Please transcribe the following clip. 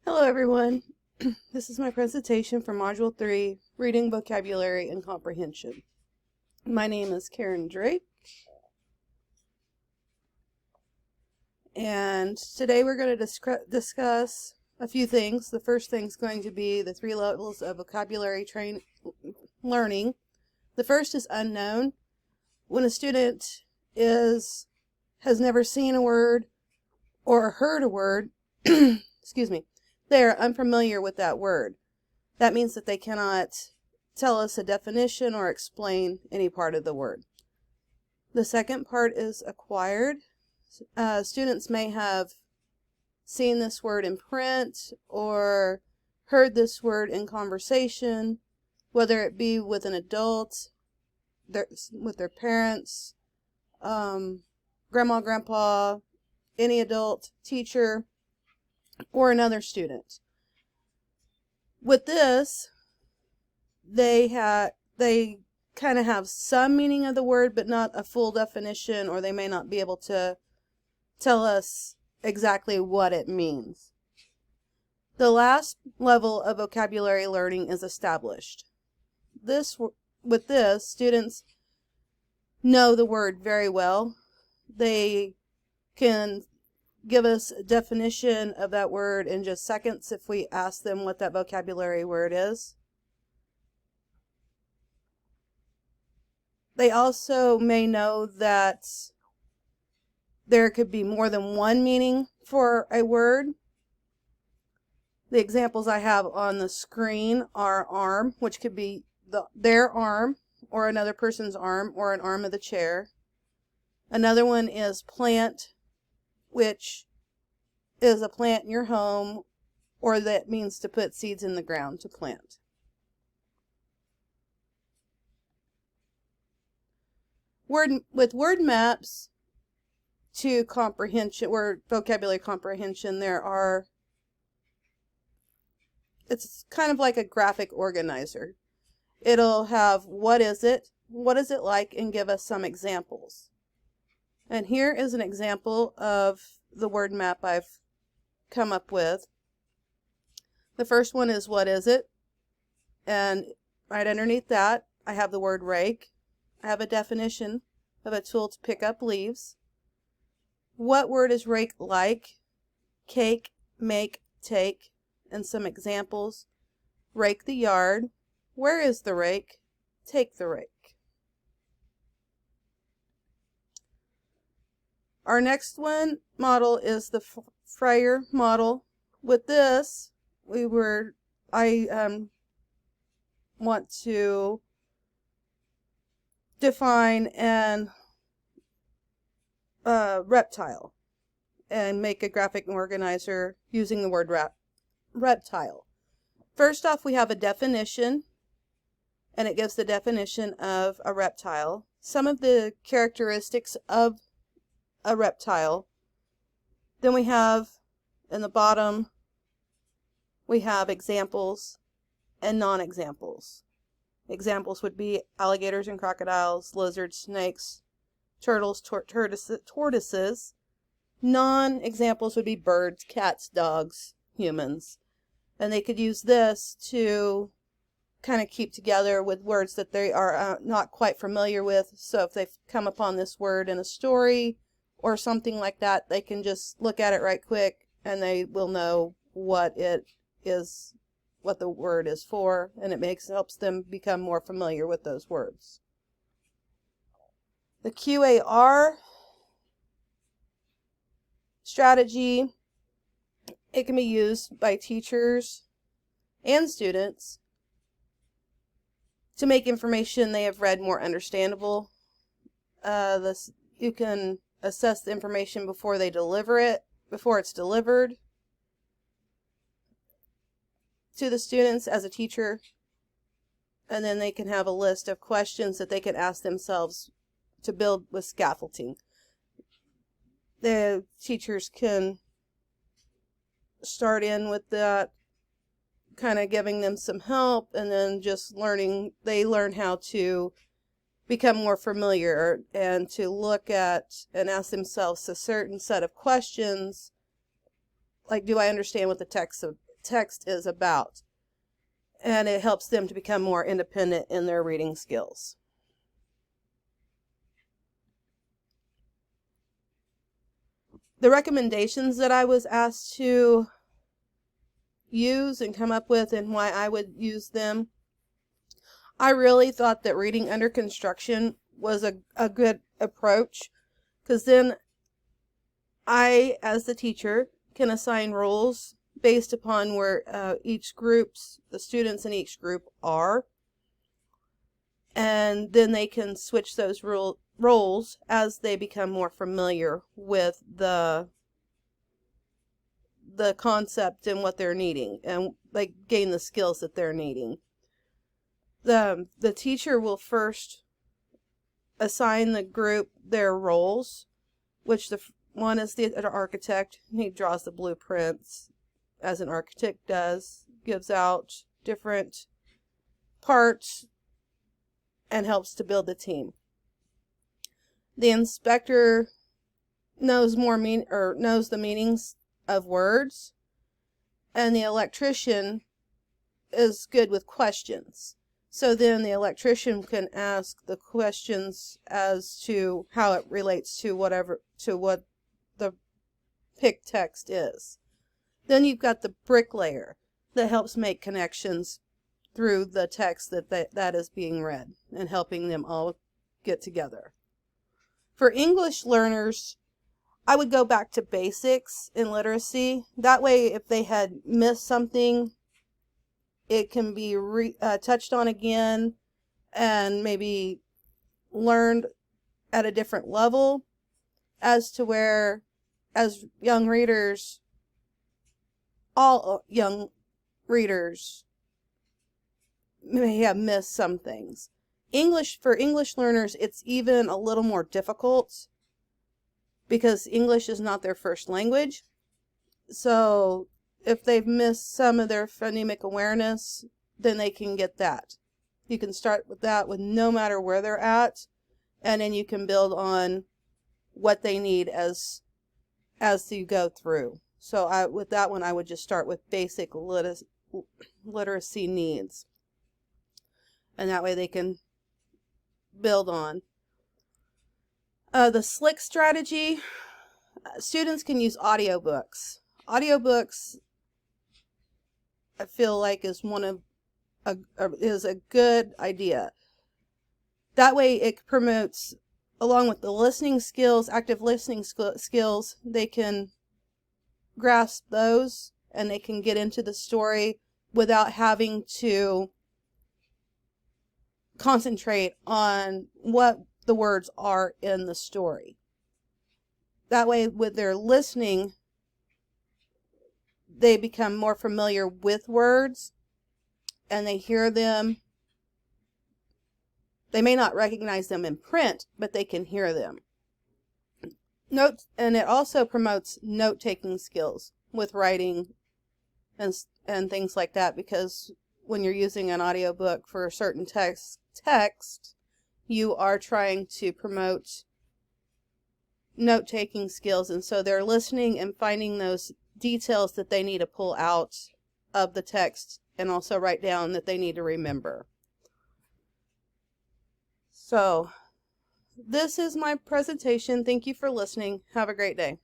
Hello everyone. This is my presentation for Module 3, Reading, Vocabulary, and Comprehension. My name is Karen Drake, and today we're going to discuss a few things. The first thing is going to be the 3 levels of vocabulary learning. The first is unknown. When a student has never seen a word or heard a word, excuse me, they are unfamiliar with that word. That means that they cannot tell us a definition or explain any part of the word. The second part is acquired. Students may have seen this word in print or heard this word in conversation, whether it be with an adult, with their parents, grandma, grandpa, any adult, teacher, or another student. With this, they kind of have some meaning of the word, but not a full definition, or they may not be able to tell us exactly what it means. The last level of vocabulary learning is established. With this, students know the word very well. They can give us a definition of that word in just seconds if we ask them what that vocabulary word is. They also may know that there could be more than one meaning for a word. The examples I have on the screen are arm, which could be their arm, or another person's arm, or an arm of the chair. Another one is plant, which is a plant in your home, or that means to put seeds in the ground, to plant. With word maps to comprehension, or vocabulary comprehension, it's kind of like a graphic organizer. It'll have what is it like, and give us some examples. And here is an example of the word map I've come up with. The first one is what is it? And right underneath that, I have the word rake. I have a definition of a tool to pick up leaves. What word is rake like? Cake, make, take, and some examples. Rake the yard. Where is the rake? Take the rake. Our next model is the Fryer model. With this, I want to define an reptile and make a graphic organizer using the word reptile. First off, we have a definition, and it gives the definition of a reptile. Some of the characteristics of a reptile. Then we have, in the bottom, we have examples and non-examples. Examples would be alligators and crocodiles, lizards, snakes, turtles, tortoises. Non-examples would be birds, cats, dogs, humans. And they could use this to kind of keep together with words that they are not quite familiar with. So if they've come upon this word in a story or something like that, they can just look at it right quick and they will know what it is, what the word is for, and it helps them become more familiar with those words. The QAR strategy, it can be used by teachers and students to make information they have read more understandable. You can assess the information before it's delivered to the students as a teacher, and then they can have a list of questions that they can ask themselves to build with scaffolding. The teachers can start in with that, kind of giving them some help, and then just they learn how to become more familiar and to look at and ask themselves a certain set of questions, like, do I understand what the text text is about. And it helps them to become more independent in their reading skills. The recommendations that I was asked to use and come up with and why I would use them, I really thought that reading under construction was a good approach, because then I, as the teacher, can assign roles based upon where the students in each group are. And then they can switch those roles as they become more familiar with the concept and what they're needing, and like gain the skills that they're needing. The teacher will first assign the group their roles, which the one is the architect. He draws the blueprints as an architect does, gives out different parts, and helps to build the team. The inspector knows knows the meanings of words, and the electrician is good with questions. So then the electrician can ask the questions as to how it relates to what the pick text is. Then you've got the bricklayer that helps make connections through the text that is being read and helping them all get together. For English learners, I would go back to basics in literacy. That way, if they had missed something, it can be touched on again and maybe learned at a different level, as to where, as young readers, all young readers may have missed some things. For English learners, it's even a little more difficult because English is not their first language. So if they've missed some of their phonemic awareness, then they can get that. You can start with that with no matter where they're at, and then you can build on what they need as you go through. So with that one, I would just start with basic literacy needs. And that way they can build on. The SLIC strategy, students can use audiobooks. Audiobooks, I feel like, is a good idea. That way it promotes, along with the listening skills, active listening skills, they can grasp those and they can get into the story without having to concentrate on what the words are in the story. That way, with their listening, they become more familiar with words and they hear them. They may not recognize them in print, but they can hear them. And it also promotes note-taking skills with writing and things like that, because when you're using an audiobook for a certain text, you are trying to promote note-taking skills, and so they're listening and finding those details that they need to pull out of the text and also write down that they need to remember. So this is my presentation. Thank you for listening. Have a great day.